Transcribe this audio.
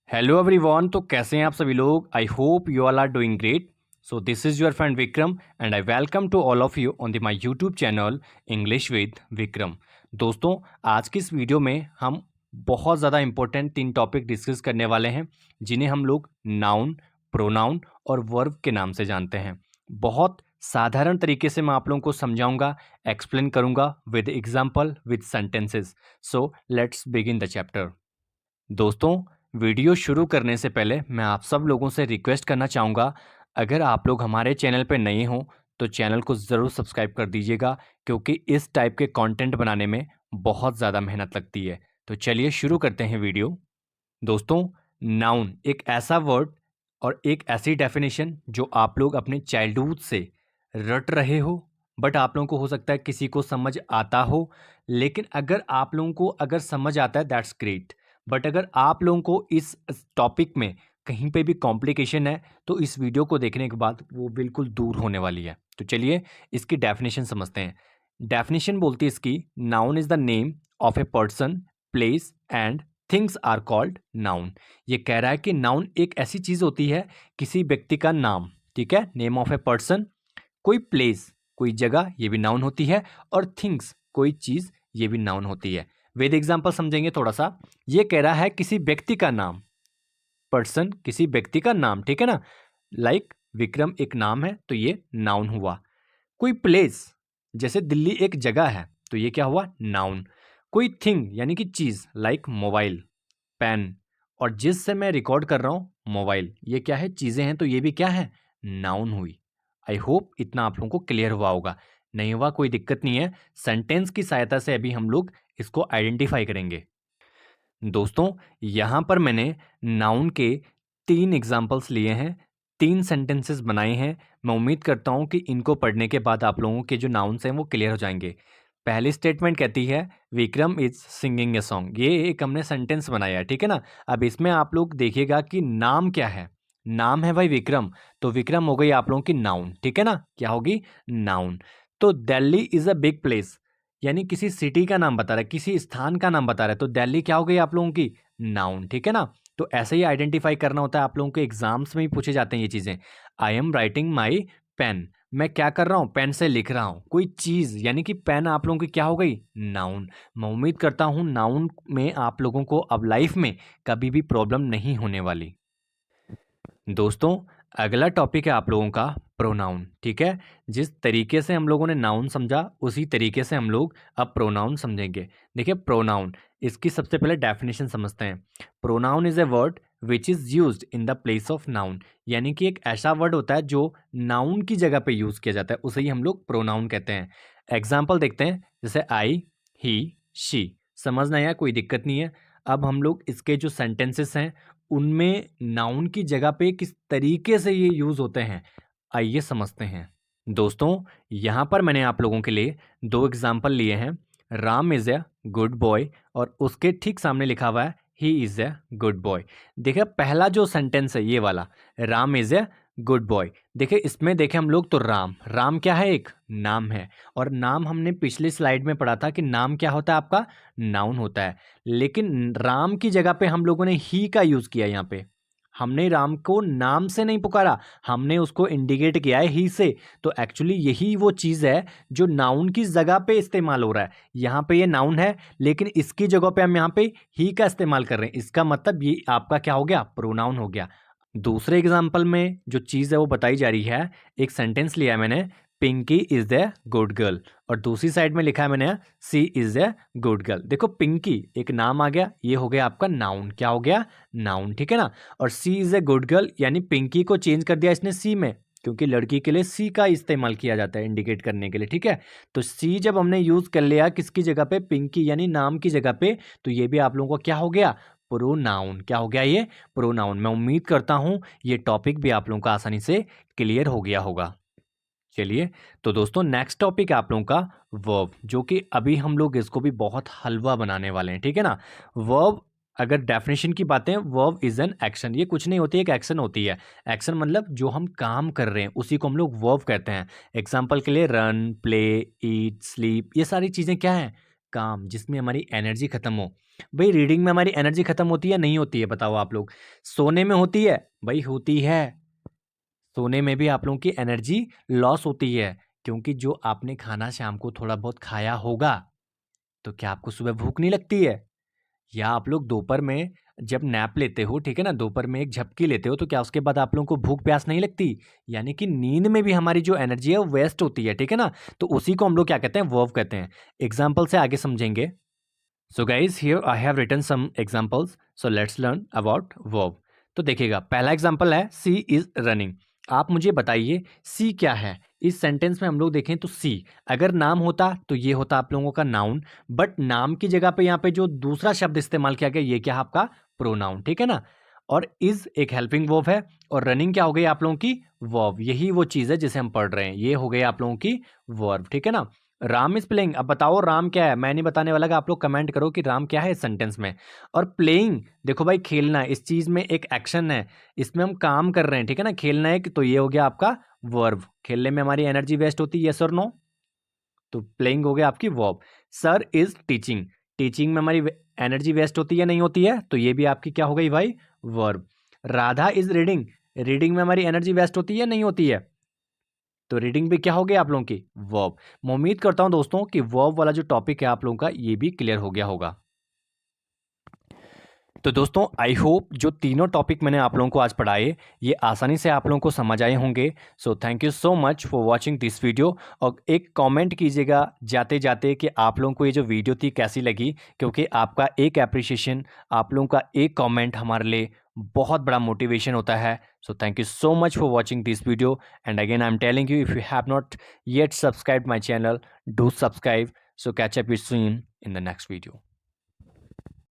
Hello everyone. तो कैसे हैं आप सभी लोग। I hope you all are doing great. So this is your friend Vikram and I welcome to all of you on the my YouTube channel English with Vikram. दोस्तों, आज की इस वीडियो में हम बहुत ज़्यादा इंपॉर्टेंट 3 टॉपिक डिस्कस करने वाले हैं जिन्हें हम लोग नाउन, प्रोनाउन और वर्ब के नाम से जानते हैं। बहुत साधारण तरीके से मैं आप लोगों को समझाऊंगा, एक्सप्लेन करूंगा with example, with sentences. So let's begin the chapter. दोस्तों, वीडियो शुरू करने से पहले मैं आप सब लोगों से रिक्वेस्ट करना चाहूँगा, अगर आप लोग हमारे चैनल पर नए हों तो चैनल को ज़रूर सब्सक्राइब कर दीजिएगा, क्योंकि इस टाइप के कंटेंट बनाने में बहुत ज़्यादा मेहनत लगती है। तो चलिए शुरू करते हैं वीडियो। दोस्तों, नाउन एक ऐसा वर्ड और एक ऐसी डेफिनेशन जो आप लोग अपने चाइल्डहुड से रट रहे हो, बट आप लोगों को हो सकता है किसी को समझ आता हो। लेकिन अगर आप लोगों को अगर समझ आता है दैट्स ग्रेट, बट अगर आप लोगों को इस टॉपिक में कहीं पे भी कॉम्प्लिकेशन है तो इस वीडियो को देखने के बाद वो बिल्कुल दूर होने वाली है। तो चलिए इसकी डेफिनेशन समझते हैं। डेफिनेशन बोलती है इसकी, noun is the name of a person, place and things are called noun. ये कह रहा है कि नाउन एक ऐसी चीज होती है, किसी व्यक्ति का नाम, ठीक है, नेम ऑफ ए पर्सन, कोई प्लेस, कोई जगह, ये भी नाउन होती है, और थिंग्स, कोई चीज, ये भी नाउन होती है। विद एग्जांपल समझेंगे थोड़ा सा। ये कह रहा है किसी व्यक्ति का नाम, पर्सन किसी व्यक्ति का नाम, ठीक है ना। लाइक विक्रम एक नाम है तो ये नाउन हुआ। कोई प्लेस, जैसे दिल्ली एक जगह है तो ये क्या हुआ, नाउन। कोई थिंग यानी कि चीज, लाइक मोबाइल, पेन, और जिससे मैं रिकॉर्ड कर रहा हूं मोबाइल, ये क्या है, चीजें हैं, तो ये भी क्या है, नाउन हुई। आई होप इतना आप लोगों को क्लियर हुआ होगा। नहीं हुआ कोई दिक्कत नहीं है, सेंटेंस की सहायता से अभी हम लोग इसको आइडेंटिफाई करेंगे। दोस्तों, यहाँ पर मैंने नाउन के 3 एग्जाम्पल्स लिए हैं, 3 सेंटेंसेस बनाए हैं। मैं उम्मीद करता हूँ कि इनको पढ़ने के बाद आप लोगों के जो नाउन्स हैं वो क्लियर हो जाएंगे। पहली स्टेटमेंट कहती है Vikram is singing a song. ये एक हमने सेंटेंस बनाया है, ठीक है ना। अब इसमें आप लोग देखिएगा कि नाम क्या है। नाम है भाई विक्रम, तो विक्रम हो गई आप लोगों की नाउन, ठीक है ना। क्या होगी, नाउन। तो Delhi is a big place, यानी किसी सिटी का नाम बता रहा है, किसी स्थान का नाम बता रहा है, तो दिल्ली क्या हो गई आप लोगों की, नाउन, ठीक है ना। तो ऐसे ही आइडेंटिफाई करना होता है, आप लोगों के एग्जाम्स में भी पूछे जाते हैं ये चीजें। I am writing my pen, मैं क्या कर रहा हूँ, पेन से लिख रहा हूँ। कोई चीज यानी कि पेन आप लोगों की क्या हो गई, नाउन। मैं उम्मीद करता हूँ नाउन में आप लोगों को अब लाइफ में कभी भी प्रॉब्लम नहीं होने वाली। दोस्तों, अगला टॉपिक है आप लोगों का प्रोनाउन, ठीक है। जिस तरीके से हम लोगों ने नाउन समझा उसी तरीके से हम लोग अब प्रोनाउन समझेंगे। देखिए प्रोनाउन, इसकी सबसे पहले डेफिनेशन समझते हैं। Pronoun is a word which is used in the place of noun, यानी कि एक ऐसा वर्ड होता है जो नाउन की जगह पे यूज किया जाता है, उसे ही हम लोग प्रोनाउन कहते हैं। एग्जाम्पल देखते हैं, जैसे आई, ही, शी। समझना है, कोई दिक्कत नहीं है। अब हम लोग इसके जो सेंटेंसेस हैं उनमें नाउन की जगह पे किस तरीके से ये यूज होते हैं, आइए समझते हैं। दोस्तों, यहाँ पर मैंने आप लोगों के लिए 2 एग्जाम्पल लिए हैं। Ram is a good boy, और उसके ठीक सामने लिखा हुआ है he is a good boy. देखिए पहला जो सेंटेंस है ये वाला, Ram is a good boy. देखिए इसमें देखें हम लोग तो राम, राम क्या है, एक नाम है। और नाम हमने पिछली स्लाइड में पढ़ा था कि नाम क्या होता है आपका, नाउन होता है। लेकिन राम की जगह पे हम लोगों ने ही का यूज किया। यहाँ पे हमने राम को नाम से नहीं पुकारा, हमने उसको इंडिकेट किया है ही से। तो एक्चुअली यही वो चीज है जो नाउन की जगह पे इस्तेमाल हो रहा है। यहाँ पे ये नाउन है लेकिन इसकी जगह पे हम यहाँ पे ही का इस्तेमाल कर रहे हैं, इसका मतलब ये आपका क्या हो गया, प्रोनाउन हो गया। दूसरे एग्जाम्पल में जो चीज़ है वो बताई जा रही है। एक सेंटेंस लिया है मैंने, Pinky is a good girl, और दूसरी साइड में लिखा है मैंने she is a good girl. देखो पिंकी एक नाम आ गया, ये हो गया आपका नाउन, क्या हो गया, नाउन, ठीक है ना। और सी इज ए गुड गर्ल यानी पिंकी को चेंज कर दिया इसने सी में, क्योंकि लड़की के लिए सी का इस्तेमाल किया जाता है इंडिकेट करने के लिए, ठीक है। तो सी जब हमने यूज कर लिया किसकी जगह पे, पिंकी यानी नाम की जगह पे, तो ये भी आप लोगों को क्या हो गया, प्रोनाउन। क्या हो गया ये, प्रोनाउन। मैं उम्मीद करता हूं ये टॉपिक भी आप लोगों का आसानी से क्लियर हो गया होगा। चलिए, तो दोस्तों नेक्स्ट टॉपिक है आप लोगों का वर्ब, जो कि अभी हम लोग इसको भी बहुत हलवा बनाने वाले हैं, ठीक है ना। वर्ब, अगर डेफिनेशन की बातें, वर्ब इज एन एक्शन, ये कुछ नहीं होती है, एक एक्शन होती है। एक्शन मतलब जो हम काम कर रहे हैं उसी को हम लोग वर्ब कहते हैं। एग्जाम्पल के लिए रन, प्ले, ईट, स्लीप, ये सारी चीजें क्या हैं, काम, जिसमें हमारी एनर्जी खत्म हो। भाई रीडिंग में हमारी एनर्जी खत्म होती है नहीं होती है, बताओ आप लोग। सोने में होती है भाई, होती है। सोने में भी आप लोगों की एनर्जी लॉस होती है, क्योंकि जो आपने खाना शाम को थोड़ा बहुत खाया होगा, तो क्या आपको सुबह भूख नहीं लगती है? या आप लोग दोपहर में जब नैप लेते हो, ठीक है ना, दोपहर में एक झपकी लेते हो, तो क्या उसके बाद आप लोगों को भूख प्यास नहीं लगती? यानी कि नींद में भी हमारी जो एनर्जी है वो वेस्ट होती है, ठीक है ना। तो उसी को हम लोग क्या कहते हैं, वर्व कहते हैं। एग्जाम्पल से आगे समझेंगे। So guys here I have written some examples, so let's learn about verb. तो देखिएगा, पहला एग्जांपल है सी इज रनिंग। आप मुझे बताइए सी क्या है। इस सेंटेंस में हम लोग देखें तो सी अगर नाम होता तो ये होता आप लोगों का नाउन, बट नाम की जगह पे यहाँ पे जो दूसरा शब्द इस्तेमाल किया गया ये क्या है, आपका प्रोनाउन, ठीक है ना। और इज एक हेल्पिंग वर्ब है, और रनिंग क्या हो गई आप लोगों की, वर्ब। यही वो चीज़ है जिसे हम पढ़ रहे हैं, ये हो गई आप लोगों की वर्ब, ठीक है ना। राम इज प्लेइंग, अब बताओ राम क्या है, मैं नहीं बताने वाला, आप लोग कमेंट करो कि राम क्या है इस सेंटेंस में। और प्लेइंग देखो भाई, खेलना, इस चीज में एक एक्शन है, इसमें हम काम कर रहे हैं, ठीक है ना। खेलना है तो ये हो गया आपका वर्ब। खेलने में हमारी एनर्जी वेस्ट होती है, यस और नो? तो प्लेइंग हो गया आपकी verb. Sir is teaching, teaching में हमारी एनर्जी वेस्ट होती है नहीं होती है, तो ये भी आपकी क्या हो गई भाई, verb. Radha is reading, reading में हमारी एनर्जी वेस्ट होती है नहीं होती है, तो रीडिंग भी क्या हो गया आप लोगों की, वर्ब। मैं उम्मीद करता हूं दोस्तों कि वर्ब वाला जो टॉपिक है आप लोगों का ये भी क्लियर हो गया होगा। तो दोस्तों आई होप जो तीनों टॉपिक मैंने आप लोगों को आज पढ़ाए ये आसानी से आप लोगों को समझ आए होंगे। So thank you so much for watching this video. और एक कमेंट कीजिएगा जाते जाते कि आप लोगों को ये जो वीडियो थी कैसी लगी, क्योंकि आपका एक एप्रिशिएशन, आप लोगों का एक कमेंट हमारे लिए बहुत बड़ा मोटिवेशन होता है। So thank you so much for watching this video, and again I am telling you, if you have not yet subscribe my channel, do subscribe. So catch up with soon in the next video.